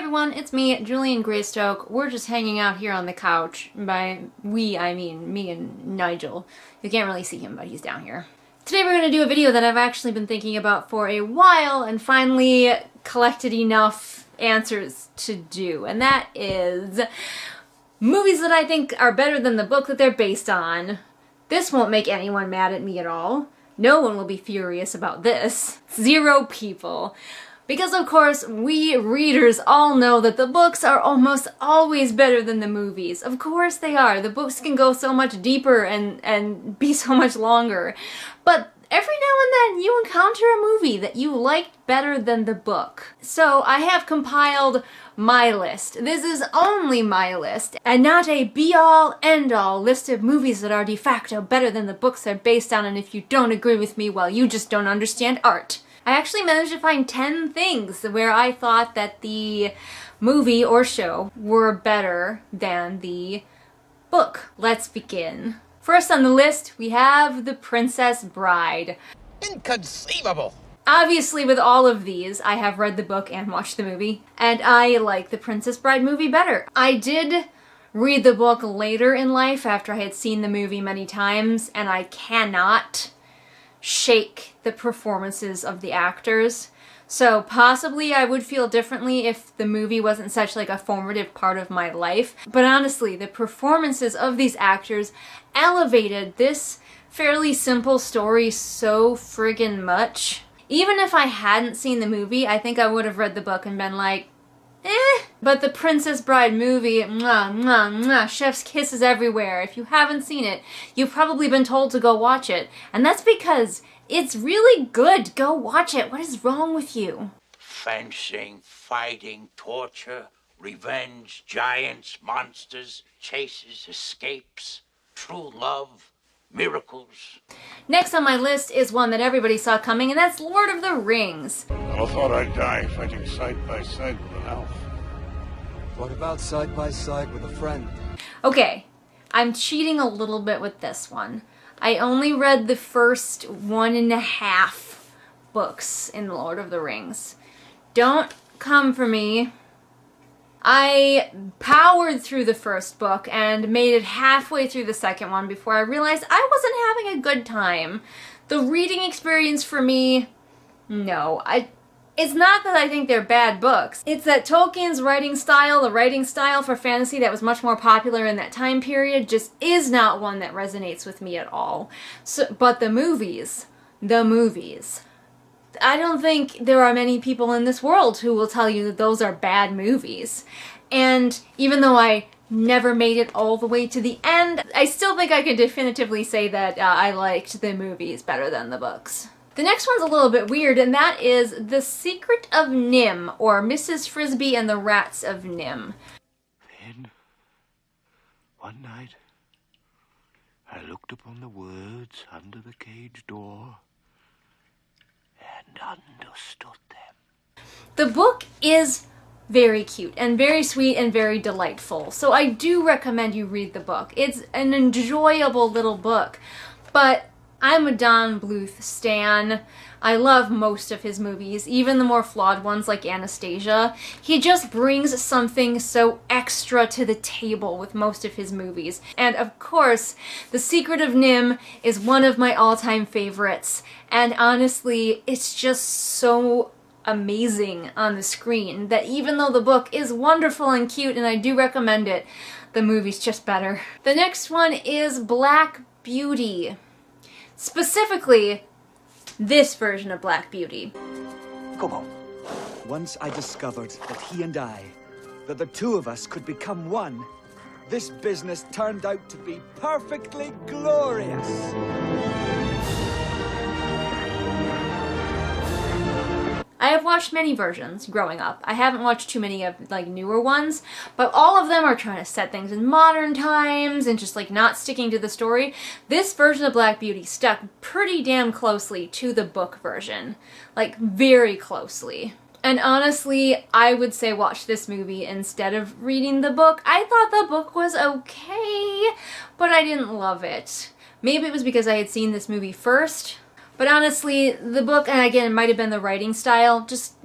everyone, it's me, Julian Greystoke. We're just hanging out here on the couch. By we, I mean me and Nigel. You can't really see him, but he's down here. Today we're going to do a video that I've actually been thinking about for a while and finally collected enough answers to do. And that is movies that I think are better than the book that they're based on. This won't make anyone mad at me at all. No one will be furious about this. 0 people. Because of course, we readers all know that the books are almost always better than the movies. Of course they are. The books can go so much deeper and be so much longer. But every now and then you encounter a movie that you liked better than the book. So I have compiled my list. This is only my list, and not a be-all, end-all list of movies that are de facto better than the books they're based on, and if you don't agree with me, well, you just don't understand art. I actually managed to find 10 things where I thought that the movie or show were better than the book. Let's begin. First on the list, we have The Princess Bride. Inconceivable! Obviously, with all of these, I have read the book and watched the movie, and I like The Princess Bride movie better. I did read the book later in life after I had seen the movie many times, and I cannot shake the performances of the actors. So possibly I would feel differently if the movie wasn't such like a formative part of my life. But honestly, the performances of these actors elevated this fairly simple story so friggin' much. Even if I hadn't seen the movie, I think I would have read the book and been like, eh. But the Princess Bride movie, mwah, mwah, mwah, chef's kisses everywhere. If you haven't seen it, you've probably been told to go watch it. And that's because it's really good. Go watch it. What is wrong with you? Fencing, fighting, torture, revenge, giants, monsters, chases, escapes, true love, miracles. Next on my list is one that everybody saw coming, and that's Lord of the Rings. I thought I'd die fighting side by side with an elf. What about side by side with a friend? Okay, I'm cheating a little bit with this one. I only read the first 1.5 books in Lord of the Rings. Don't come for me. I powered through the first book and made it halfway through the second one before I realized I wasn't having a good time. The reading experience for me, no. It's not that I think they're bad books. It's that Tolkien's writing style, the writing style for fantasy that was much more popular in that time period, just is not one that resonates with me at all. But the movies. I don't think there are many people in this world who will tell you that those are bad movies. And even though I never made it all the way to the end, I still think I can definitively say that I liked the movies better than the books. The next one's a little bit weird, and that is The Secret of NIMH, or Mrs. Frisbee and the Rats of NIMH. Then, one night, I looked upon the words under the cage door and understood them. The book is very cute and very sweet and very delightful, so I do recommend you read the book. It's an enjoyable little book, but I'm a Don Bluth stan. I love most of his movies, even the more flawed ones like Anastasia. He just brings something so extra to the table with most of his movies. And of course, The Secret of NIMH is one of my all-time favorites. And honestly, it's just so amazing on the screen that even though the book is wonderful and cute and I do recommend it, the movie's just better. The next one is Black Beauty. Specifically, this version of Black Beauty. Come on. Once I discovered that he and I, that the two of us could become one, this business turned out to be perfectly glorious. I have watched many versions growing up. I haven't watched too many of like newer ones, but all of them are trying to set things in modern times and just like not sticking to the story. This version of Black Beauty stuck pretty damn closely to the book version, like very closely. And honestly, I would say watch this movie instead of reading the book. I thought the book was okay, but I didn't love it. Maybe it was because I had seen this movie first. But honestly, the book, and again, it might have been the writing style, just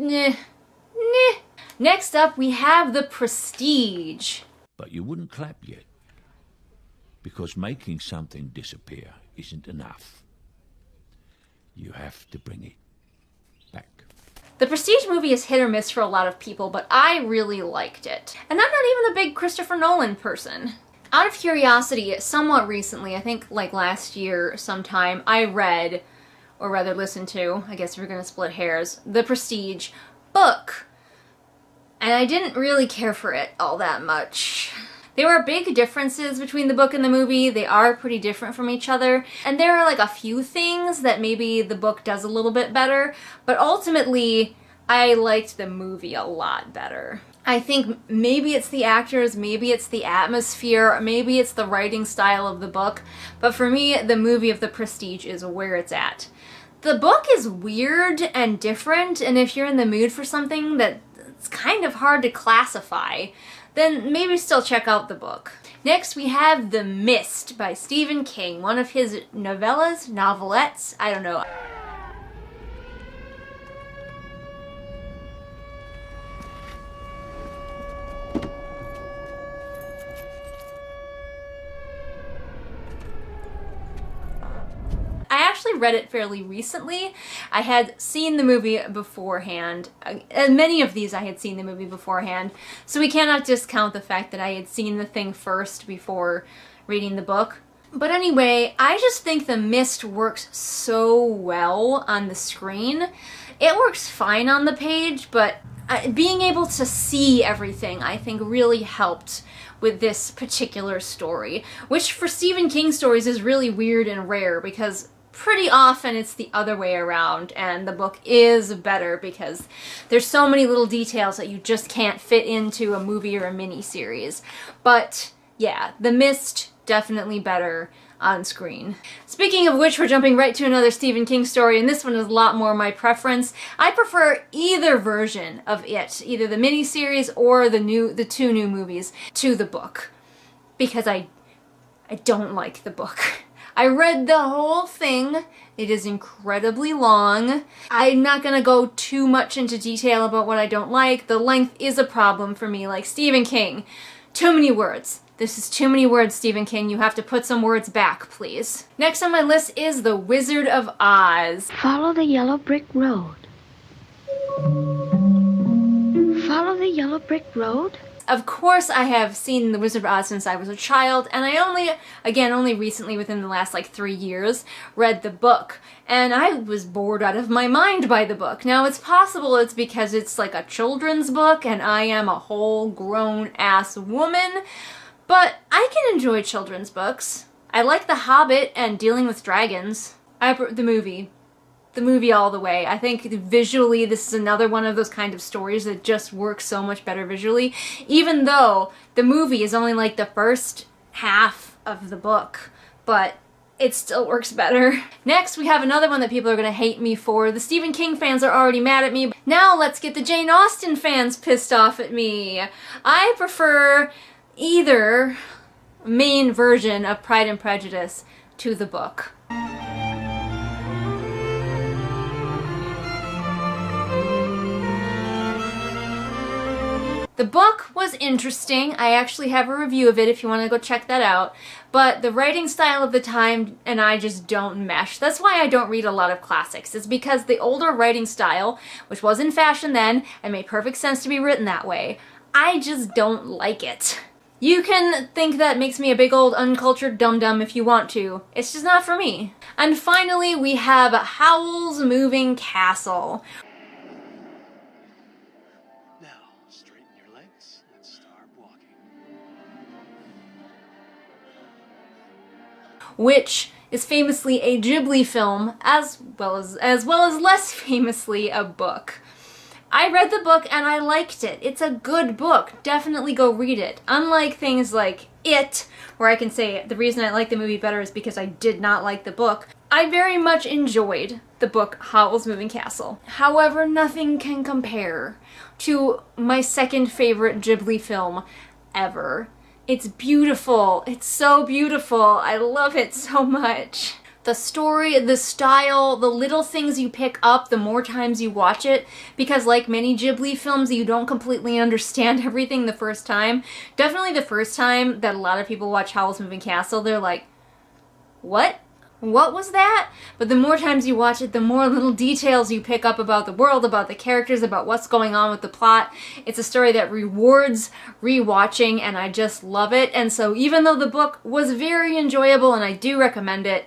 Next up, we have The Prestige. But you wouldn't clap yet, because making something disappear isn't enough. You have to bring it back. The Prestige movie is hit or miss for a lot of people, but I really liked it. And I'm not even a big Christopher Nolan person. Out of curiosity, somewhat recently, I think like last year sometime, I read, or rather listened to, I guess if we're gonna split hairs, The Prestige book. And I didn't really care for it all that much. There are big differences between the book and the movie. They are pretty different from each other. And there are like a few things that maybe the book does a little bit better, but ultimately I liked the movie a lot better. I think maybe it's the actors, maybe it's the atmosphere, maybe it's the writing style of the book, but for me, the movie of The Prestige is where it's at. The book is weird and different, and if you're in the mood for something that's kind of hard to classify, then maybe still check out the book. Next, we have The Mist by Stephen King, one of his novelettes, I don't know. I actually read it fairly recently. I had seen the movie beforehand, and many of these I had seen the movie beforehand, so we cannot discount the fact that I had seen the thing first before reading the book. But anyway, I just think The Mist works so well on the screen. It works fine on the page, but being able to see everything I think really helped with this particular story, which for Stephen King stories is really weird and rare because pretty often it's the other way around and the book is better because there's so many little details that you just can't fit into a movie or a mini-series. But yeah, The Mist, definitely better on screen. Speaking of which, we're jumping right to another Stephen King story, and this one is a lot more my preference. I prefer either version of it, either the miniseries or the two new movies, to the book, because I don't like the book. I read the whole thing. It is incredibly long. I'm not gonna go too much into detail about what I don't like. The length is a problem for me, like Stephen King. Too many words. This is too many words, Stephen King. You have to put some words back, please. Next on my list is The Wizard of Oz. Follow the yellow brick road. Follow the yellow brick road? Of course I have seen The Wizard of Oz since I was a child, and I only recently, within the last like 3 years, read the book. And I was bored out of my mind by the book. Now it's possible it's because it's like a children's book and I am a whole grown-ass woman, but I can enjoy children's books. I like The Hobbit and Dealing with Dragons. The movie all the way. I think visually this is another one of those kind of stories that just works so much better visually, even though the movie is only like the first half of the book, but it still works better. Next, we have another one that people are gonna hate me for. The Stephen King fans are already mad at me. Now let's get the Jane Austen fans pissed off at me. I prefer either main version of Pride and Prejudice to the book. The book was interesting. I actually have a review of it if you want to go check that out. But the writing style of the time and I just don't mesh. That's why I don't read a lot of classics. It's because the older writing style, which was in fashion then and made perfect sense to be written that way, I just don't like it. You can think that makes me a big old uncultured dum-dum if you want to. It's just not for me. And finally, we have Howls Moving Castle. Which is famously a Ghibli film, as well as less famously a book. I read the book and I liked it. It's a good book. Definitely go read it. Unlike things like It, where I can say the reason I like the movie better is because I did not like the book, I very much enjoyed the book Howl's Moving Castle. However, nothing can compare to my second favorite Ghibli film ever. It's beautiful. It's so beautiful. I love it so much. the story, the style, the little things you pick up the more times you watch it, because like many Ghibli films, you don't completely understand everything the first time. Definitely the first time that a lot of people watch Howl's Moving Castle, they're like, what? What was that? But the more times you watch it, the more little details you pick up about the world, about the characters, about what's going on with the plot. It's a story that rewards rewatching, and I just love it. And so even though the book was very enjoyable and I do recommend it,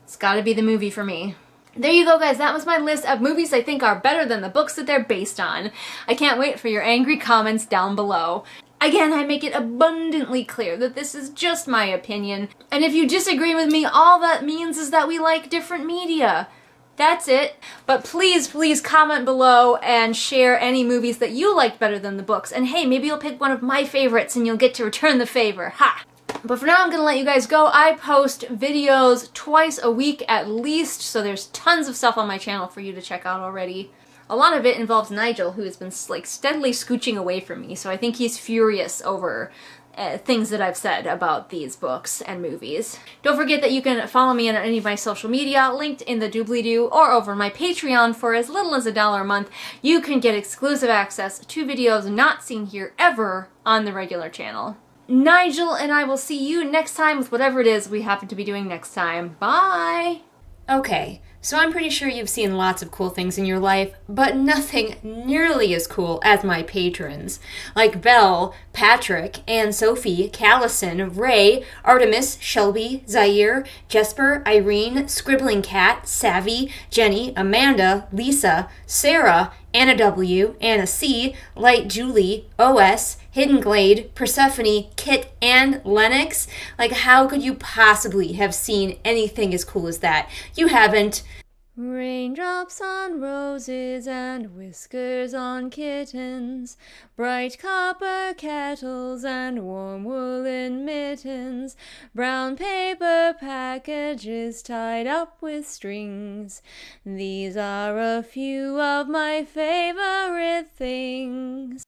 it's gotta be the movie for me. There you go, guys. That was my list of movies I think are better than the books that they're based on. I can't wait for your angry comments down below. Again, I make it abundantly clear that this is just my opinion, and if you disagree with me, all that means is that we like different media. That's it. But please, please comment below and share any movies that you liked better than the books. And hey, maybe you'll pick one of my favorites and you'll get to return the favor. Ha! But for now, I'm gonna let you guys go. I post videos twice a week at least, so there's tons of stuff on my channel for you to check out already. A lot of it involves Nigel, who has been like steadily scooching away from me, so I think he's furious over things that I've said about these books and movies. Don't forget that you can follow me on any of my social media, linked in the doobly-doo, or over my Patreon. For as little as $1 a month, you can get exclusive access to videos not seen here ever on the regular channel. Nigel and I will see you next time with whatever it is we happen to be doing next time. Bye! Okay, so I'm pretty sure you've seen lots of cool things in your life, but nothing nearly as cool as my patrons. Like Belle, Patrick, Anne Sophie, Callison, Ray, Artemis, Shelby, Zaire, Jesper, Irene, Scribbling Cat, Savvy, Jenny, Amanda, Lisa, Sarah, Anna W, Anna C, Light Julie, OS, Hidden Glade, Persephone, Kit, and Lennox. Like, how could you possibly have seen anything as cool as that? You haven't. Raindrops on roses and whiskers on kittens, bright copper kettles and warm woolen mittens, brown paper packages tied up with strings. These are a few of my favorite things.